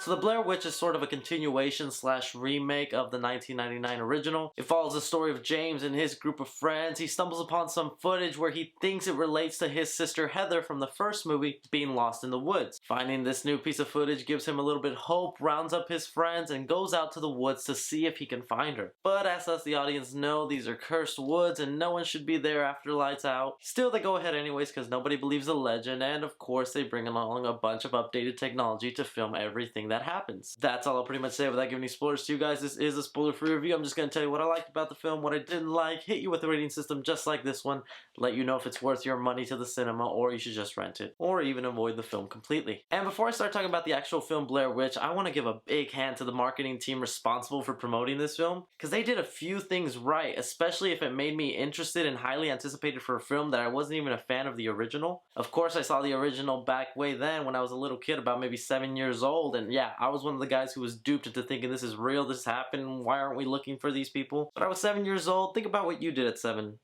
So the Blair Witch is sort of a continuation slash remake of the 1999 original. It follows the story of James and his group of friends. He stumbles upon some footage where he thinks it relates to his sister Heather from the first movie being lost in the woods. Finding this new piece of footage gives him a little bit of hope, rounds up his friends, and goes out to the woods to see if he can find her. But as us the audience know, these are cursed woods and no one should be there after lights out. Still, they go ahead anyways because nobody believes the legend, and of course they bring along a bunch of updated technology to film everything that happens. That's all I'll pretty much say without giving any spoilers to you guys. This is a spoiler-free review. I'm just going to tell you what I liked about the film, what I didn't like, hit you with a rating system just like this one, let you know if it's worth your money to the cinema or you should just rent it, or even avoid the film completely. And before I start talking about the actual film Blair Witch, I want to give a big hand to the marketing team responsible for promoting this film, because they did a few things right, especially if it made me interested and highly anticipated for a film that I wasn't even a fan of the original. Of course, I saw the original back way then when I was a little kid, about maybe 7 years old, and yeah, I was one of the guys who was duped into thinking this is real, this happened, why aren't we looking for these people? But I was 7 years old. Think about what you did at 7.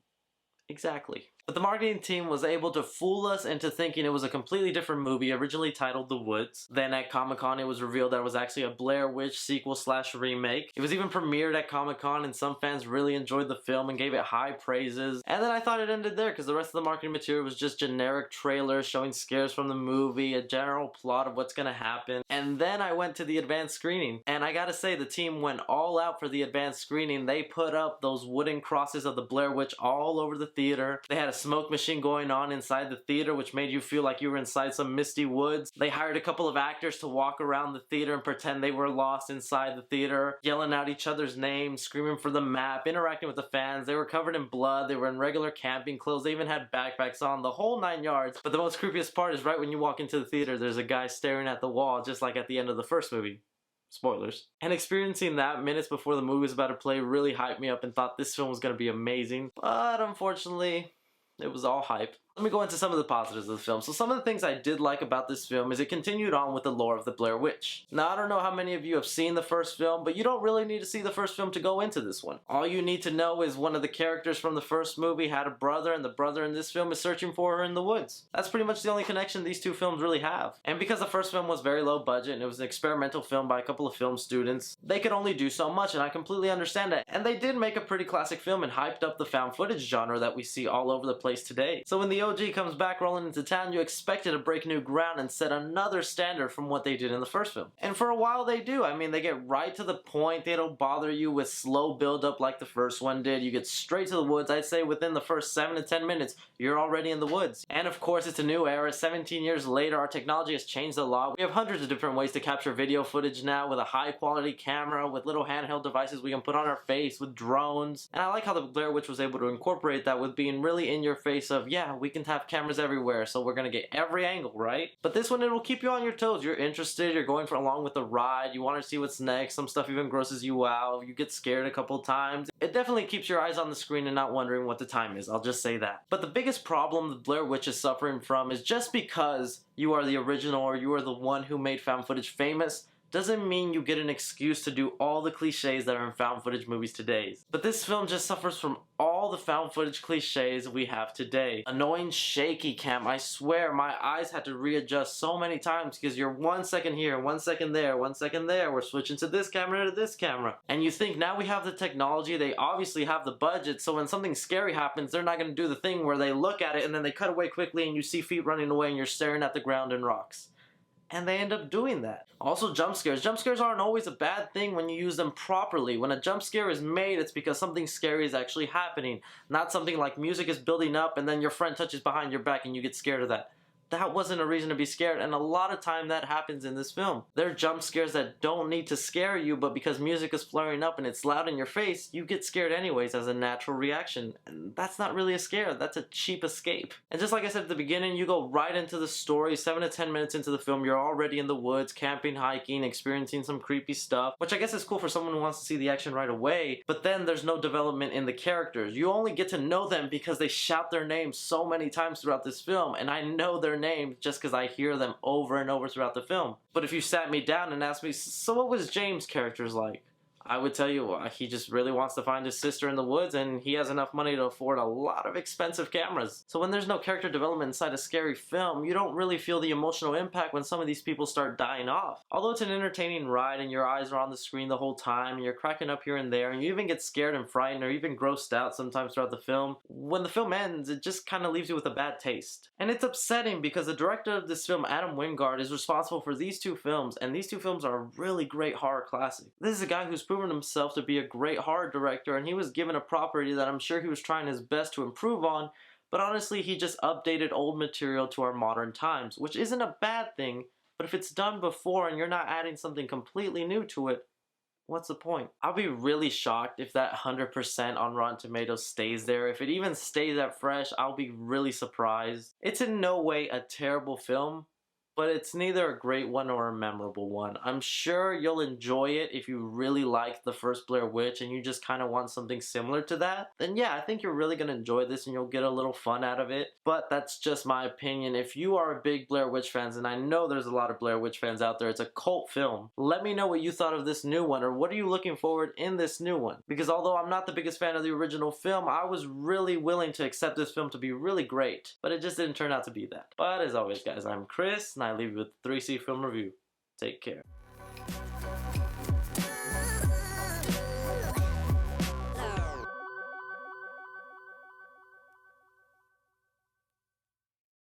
Exactly. But the marketing team was able to fool us into thinking it was a completely different movie, originally titled The Woods. Then at Comic-Con it was revealed that it was actually a Blair Witch sequel slash remake. It was even premiered at Comic-Con and some fans really enjoyed the film and gave it high praises. And then I thought it ended there because the rest of the marketing material was just generic trailers showing scares from the movie, a general plot of what's gonna happen. And then I went to the advanced screening, and I gotta say the team went all out for the advanced screening. They put up those wooden crosses of the Blair Witch all over the theater. They had a smoke machine going on inside the theater which made you feel like you were inside some misty woods. They hired a couple of actors to walk around the theater and pretend they were lost inside the theater, yelling out each other's names, screaming for the map, interacting with the fans. They were covered in blood, they were in regular camping clothes, they even had backpacks on, the whole 9 yards. But the most creepiest part is right when you walk into the theater, there's a guy staring at the wall just like at the end of the first movie. Spoilers. And experiencing that minutes before the movie was about to play really hyped me up and thought this film was going to be amazing. But unfortunately, it was all hype. Let me go into some of the positives of the film. So some of the things I did like about this film is it continued on with the lore of the Blair Witch. Now I don't know how many of you have seen the first film, but you don't really need to see the first film to go into this one. All you need to know is one of the characters from the first movie had a brother, and the brother in this film is searching for her in the woods. That's pretty much the only connection these two films really have. And because the first film was very low budget and it was an experimental film by a couple of film students, they could only do so much, and I completely understand that. And they did make a pretty classic film and hyped up the found footage genre that we see all over the place today. So when the OG comes back rolling into town, you expect it to break new ground and set another standard from what they did in the first film. And for a while they do. I mean, they get right to the point. They don't bother you with slow build-up like the first one did. You get straight to the woods. I'd say within the first 7 to 10 minutes, you're already in the woods. And of course, it's a new era. 17 years later, our technology has changed a lot. We have hundreds of different ways to capture video footage now with a high-quality camera, with little handheld devices we can put on our face, with drones. And I like how the Blair Witch was able to incorporate that with being really in your face of, yeah, we can have cameras everywhere, so we're gonna get every angle, right? But this one, it'll keep you on your toes. You're interested, you're going for along with the ride, you want to see what's next, some stuff even grosses you out, you get scared a couple times. It definitely keeps your eyes on the screen and not wondering what the time is, I'll just say that. But the biggest problem the Blair Witch is suffering from is just because you are the original or you are the one who made found footage famous, doesn't mean you get an excuse to do all the cliches that are in found footage movies today. But this film just suffers from all the found footage cliches we have today. Annoying shaky cam. I swear my eyes had to readjust so many times because you're 1 second here, 1 second there, 1 second there. We're switching to this camera to this camera. And you think now we have the technology, they obviously have the budget, so when something scary happens, they're not going to do the thing where they look at it and then they cut away quickly and you see feet running away and you're staring at the ground and rocks. And they end up doing that. Also, jump scares. Jump scares aren't always a bad thing when you use them properly. When a jump scare is made, it's because something scary is actually happening. Not something like music is building up and then your friend touches behind your back and you get scared of that. That wasn't a reason to be scared, and a lot of time that happens in this film. There are jump scares that don't need to scare you, but because music is flaring up and it's loud in your face, you get scared anyways as a natural reaction. And that's not really a scare, that's a cheap escape. And just like I said at the beginning, you go right into the story. 7 to 10 minutes into the film, you're already in the woods, camping, hiking, experiencing some creepy stuff, which I guess is cool for someone who wants to see the action right away, but then there's no development in the characters. You only get to know them because they shout their names so many times throughout this film, and I know their names just because I hear them over and over throughout the film. But if you sat me down and asked me, so what was James' characters like? I would tell you he just really wants to find his sister in the woods, and he has enough money to afford a lot of expensive cameras. So when there's no character development inside a scary film, you don't really feel the emotional impact when some of these people start dying off. Although it's an entertaining ride and your eyes are on the screen the whole time and you're cracking up here and there and you even get scared and frightened or even grossed out sometimes throughout the film, when the film ends, it just kind of leaves you with a bad taste. And it's upsetting because the director of this film, Adam Wingard, is responsible for these two films, and these two films are a really great horror classic. This is a guy who's proven himself to be a great horror director, and he was given a property that I'm sure he was trying his best to improve on, but honestly he just updated old material to our modern times, which isn't a bad thing, but if it's done before and you're not adding something completely new to it, what's the point? I'll be really shocked if that 100% on Rotten Tomatoes stays there. If it even stays that fresh, I'll be really surprised. It's in no way a terrible film, but it's neither a great one or a memorable one. I'm sure you'll enjoy it if you really liked the first Blair Witch and you just kind of want something similar to that. Then yeah, I think you're really going to enjoy this and you'll get a little fun out of it. But that's just my opinion. If you are a big Blair Witch fans, and I know there's a lot of Blair Witch fans out there, it's a cult film. Let me know what you thought of this new one, or what are you looking forward in this new one? Because although I'm not the biggest fan of the original film, I was really willing to accept this film to be really great. But it just didn't turn out to be that. But as always guys, I'm Chris, and I leave you with 3C Film Review. Take care.